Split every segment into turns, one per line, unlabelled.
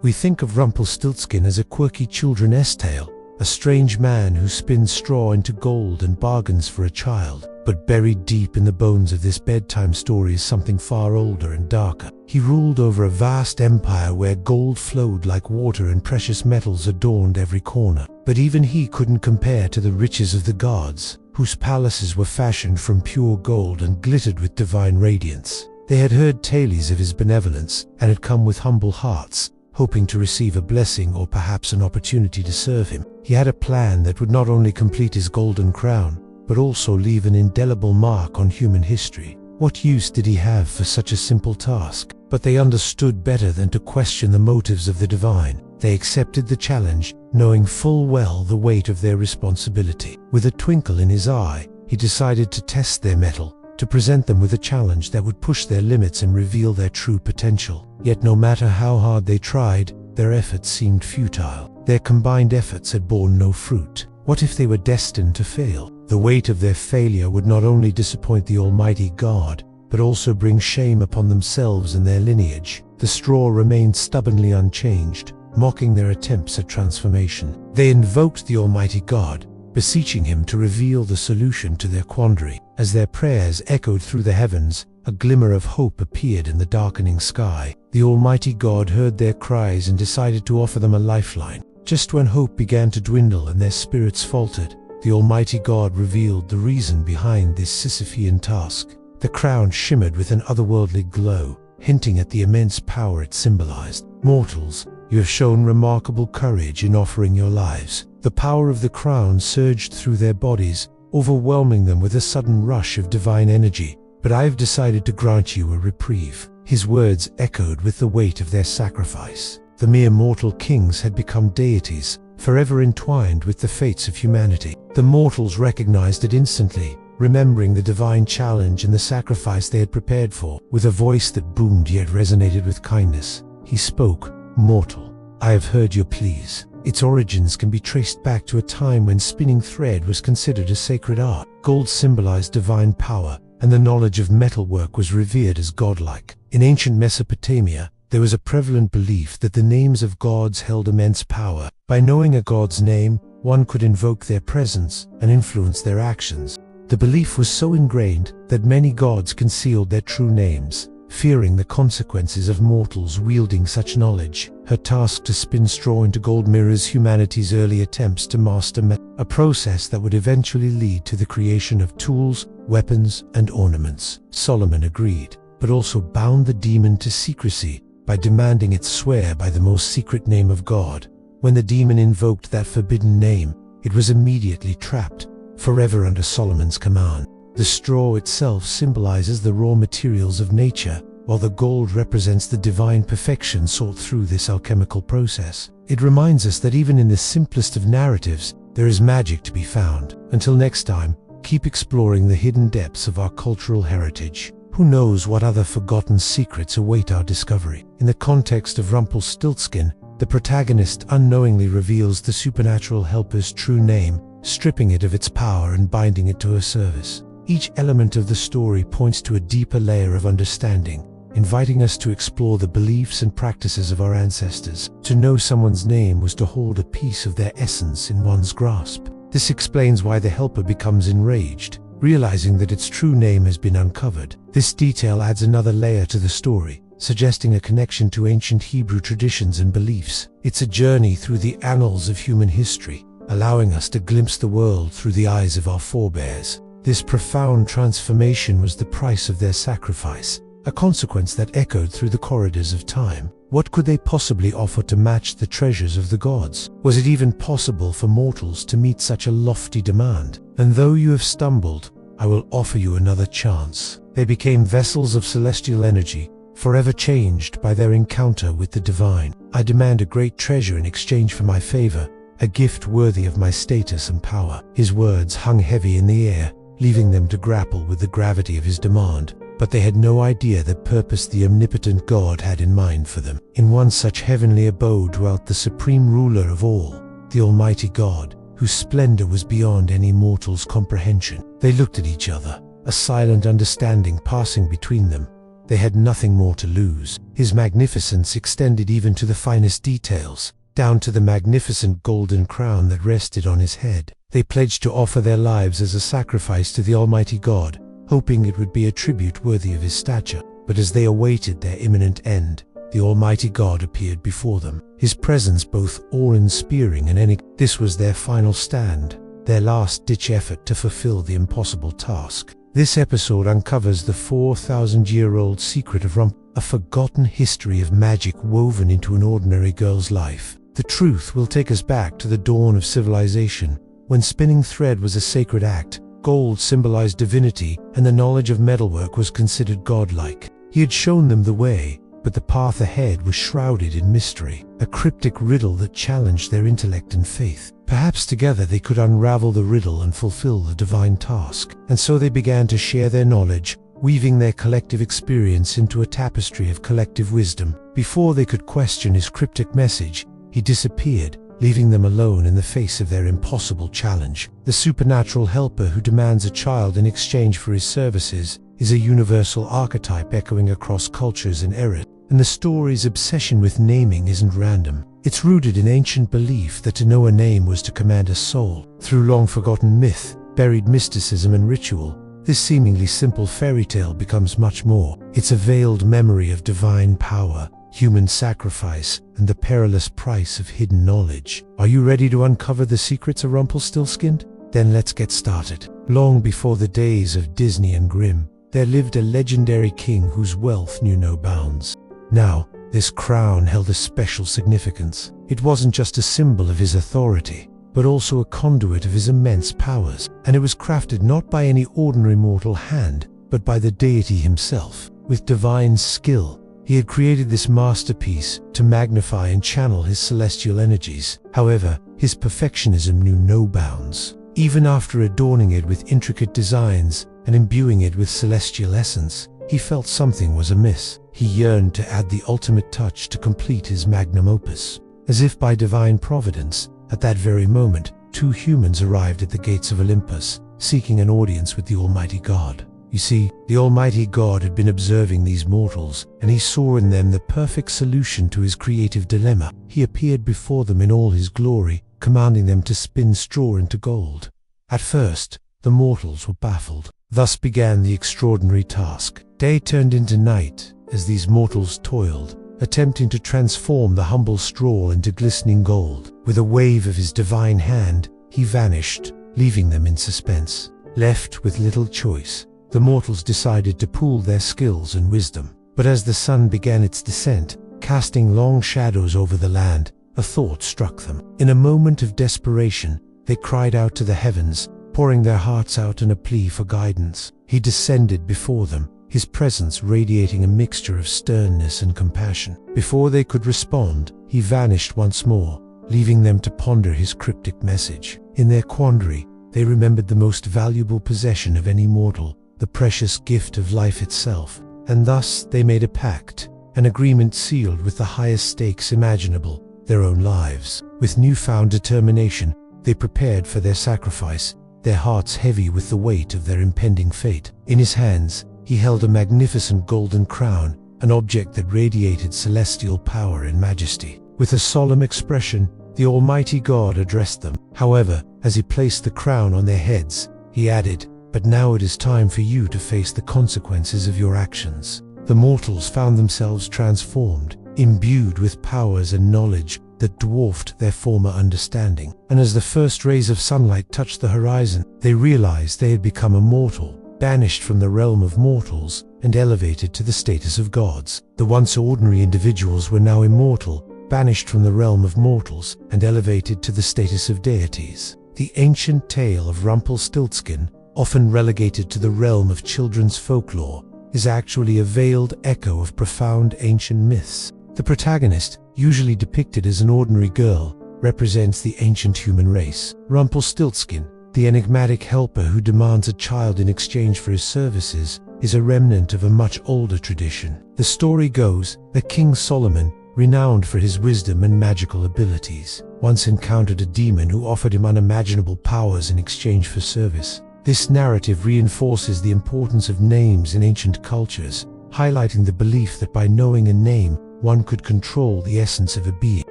We think of Rumpelstiltskin as a quirky children's tale, a strange man who spins straw into gold and bargains for a child. But buried deep in the bones of this bedtime story is something far older and darker. He ruled over a vast empire where gold flowed like water and precious metals adorned every corner. But even he couldn't compare to the riches of the gods, whose palaces were fashioned from pure gold and glittered with divine radiance. They had heard tales of his benevolence and had come with humble hearts, hoping to receive a blessing or perhaps an opportunity to serve him. He had a plan that would not only complete his golden crown, but also leave an indelible mark on human history. What use did he have for such a simple task? But they understood better than to question the motives of the divine. They accepted the challenge, knowing full well the weight of their responsibility. With a twinkle in his eye, he decided to test their mettle, to present them with a challenge that would push their limits and reveal their true potential. Yet no matter how hard they tried, their efforts seemed futile. Their combined efforts had borne no fruit. What if they were destined to fail? The weight of their failure would not only disappoint the Almighty God, but also bring shame upon themselves and their lineage. The straw remained stubbornly unchanged, mocking their attempts at transformation. They invoked the Almighty God, beseeching him to reveal the solution to their quandary. As their prayers echoed through the heavens, a glimmer of hope appeared in the darkening sky. The Almighty God heard their cries and decided to offer them a lifeline. Just when hope began to dwindle and their spirits faltered, the Almighty God revealed the reason behind this Sisyphean task. The crown shimmered with an otherworldly glow, hinting at the immense power it symbolized. Mortals, you have shown remarkable courage in offering your lives. The power of the crown surged through their bodies, overwhelming them with a sudden rush of divine energy. But I have decided to grant you a reprieve. His words echoed with the weight of their sacrifice. The mere mortal kings had become deities, forever entwined with the fates of humanity. The mortals recognized it instantly, remembering the divine challenge and the sacrifice they had prepared for. With a voice that boomed yet resonated with kindness, he spoke, "Mortal, I have heard your pleas." Its origins can be traced back to a time when spinning thread was considered a sacred art. Gold symbolized divine power, and the knowledge of metalwork was revered as godlike. In ancient Mesopotamia, there was a prevalent belief that the names of gods held immense power. By knowing a god's name, one could invoke their presence and influence their actions. The belief was so ingrained that many gods concealed their true names, fearing the consequences of mortals wielding such knowledge. Her task to spin straw into gold mirrors humanity's early attempts to master metal, a process that would eventually lead to the creation of tools, weapons, and ornaments. Solomon agreed, but also bound the demon to secrecy by demanding it swear by the most secret name of God. When the demon invoked that forbidden name, it was immediately trapped, forever under Solomon's command. The straw itself symbolizes the raw materials of nature, while the gold represents the divine perfection sought through this alchemical process. It reminds us that even in the simplest of narratives, there is magic to be found. Until next time, keep exploring the hidden depths of our cultural heritage. Who knows what other forgotten secrets await our discovery? In the context of Rumpelstiltskin, the protagonist unknowingly reveals the supernatural helper's true name, stripping it of its power and binding it to her service. Each element of the story points to a deeper layer of understanding, inviting us to explore the beliefs and practices of our ancestors. To know someone's name was to hold a piece of their essence in one's grasp. This explains why the helper becomes enraged, realizing that its true name has been uncovered. This detail adds another layer to the story, suggesting a connection to ancient Hebrew traditions and beliefs. It's a journey through the annals of human history, allowing us to glimpse the world through the eyes of our forebears. This profound transformation was the price of their sacrifice, a consequence that echoed through the corridors of time. What could they possibly offer to match the treasures of the gods? Was it even possible for mortals to meet such a lofty demand? And though you have stumbled, I will offer you another chance. They became vessels of celestial energy, forever changed by their encounter with the divine. I demand a great treasure in exchange for my favor, a gift worthy of my status and power. His words hung heavy in the air, leaving them to grapple with the gravity of his demand. But they had no idea the purpose the omnipotent God had in mind for them. In one such heavenly abode dwelt the supreme ruler of all, the Almighty God, whose splendor was beyond any mortal's comprehension. They looked at each other, a silent understanding passing between them. they had nothing more to lose. His magnificence extended even to the finest details, down to the magnificent golden crown that rested on his head. They pledged to offer their lives as a sacrifice to the Almighty God, hoping it would be a tribute worthy of his stature. But as they awaited their imminent end, the Almighty God appeared before them, his presence both awe-inspiring and This was their final stand, their last-ditch effort to fulfill the impossible task. This episode uncovers the 4,000-year-old secret of a forgotten history of magic woven into an ordinary girl's life. The truth will take us back to the dawn of civilization, when spinning thread was a sacred act, gold symbolized divinity, and the knowledge of metalwork was considered godlike. He had shown them the way, but the path ahead was shrouded in mystery, a cryptic riddle that challenged their intellect and faith. Perhaps together they could unravel the riddle and fulfill the divine task. And so they began to share their knowledge, weaving their collective experience into a tapestry of collective wisdom. Before they could question his cryptic message, he disappeared, leaving them alone in the face of their impossible challenge. The supernatural helper who demands a child in exchange for his services is a universal archetype echoing across cultures and eras. And the story's obsession with naming isn't random. It's rooted in ancient belief that to know a name was to command a soul. Through long-forgotten myth, buried mysticism and ritual, this seemingly simple fairy tale becomes much more. It's a veiled memory of divine power, human sacrifice, and the perilous price of hidden knowledge. Are you ready to uncover the secrets of Rumpelstiltskin? Then let's get started. Long before the days of Disney and Grimm, there lived a legendary king whose wealth knew no bounds. Now, this crown held a special significance. It wasn't just a symbol of his authority, but also a conduit of his immense powers. And it was crafted not by any ordinary mortal hand, but by the deity himself. With divine skill, he had created this masterpiece to magnify and channel his celestial energies. However, his perfectionism knew no bounds. Even after adorning it with intricate designs and imbuing it with celestial essence, he felt something was amiss. He yearned to add the ultimate touch to complete his magnum opus. As if by divine providence, at that very moment, two humans arrived at the gates of Olympus, seeking an audience with the Almighty God. You see, the Almighty God had been observing these mortals, and he saw in them the perfect solution to his creative dilemma. He appeared before them in all his glory, commanding them to spin straw into gold. At first, the mortals were baffled. Thus began the extraordinary task. Day turned into night as these mortals toiled, attempting to transform the humble straw into glistening gold. With a wave of his divine hand, he vanished, leaving them in suspense. Left with little choice, the mortals decided to pool their skills and wisdom. But as the sun began its descent, casting long shadows over the land, a thought struck them. In a moment of desperation, they cried out to the heavens, pouring their hearts out in a plea for guidance. He descended before them, his presence radiating a mixture of sternness and compassion. Before they could respond, he vanished once more, leaving them to ponder his cryptic message. In their quandary, they remembered the most valuable possession of any mortal, the precious gift of life itself, and thus they made a pact, an agreement sealed with the highest stakes imaginable, their own lives. With newfound determination, they prepared for their sacrifice, their hearts heavy with the weight of their impending fate. In his hands, he held a magnificent golden crown, an object that radiated celestial power and majesty. With a solemn expression, the Almighty God addressed them. However, as he placed the crown on their heads, he added, "But now it is time for you to face the consequences of your actions." The mortals found themselves transformed, imbued with powers and knowledge that dwarfed their former understanding. And as the first rays of sunlight touched the horizon, they realized they had become immortal, banished from the realm of mortals and elevated to the status of gods. The once ordinary individuals were now immortal, banished from the realm of mortals and elevated to the status of deities. The ancient tale of Rumpelstiltskin, often relegated to the realm of children's folklore, is actually a veiled echo of profound ancient myths. The protagonist, usually depicted as an ordinary girl, represents the ancient human race. Rumpelstiltskin, the enigmatic helper who demands a child in exchange for his services, is a remnant of a much older tradition. The story goes that King Solomon, renowned for his wisdom and magical abilities, once encountered a demon who offered him unimaginable powers in exchange for service. This narrative reinforces the importance of names in ancient cultures, highlighting the belief that by knowing a name, one could control the essence of a being.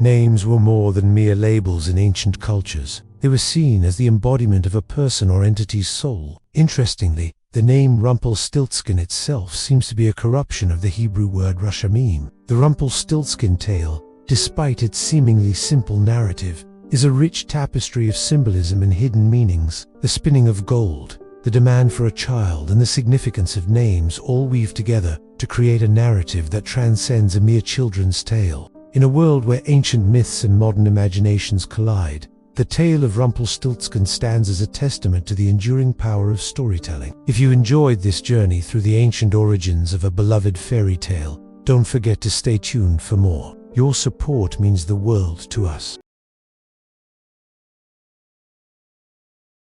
Names were more than mere labels in ancient cultures. They were seen as the embodiment of a person or entity's soul. Interestingly, the name Rumpelstiltskin itself seems to be a corruption of the Hebrew word rashamim. The Rumpelstiltskin tale, despite its seemingly simple narrative, is a rich tapestry of symbolism and hidden meanings. The spinning of gold, the demand for a child, and the significance of names all weave together to create a narrative that transcends a mere children's tale. In a world where ancient myths and modern imaginations collide, the tale of Rumpelstiltskin stands as a testament to the enduring power of storytelling. If you enjoyed this journey through the ancient origins of a beloved fairy tale, don't forget to stay tuned for more. Your support means the world to us.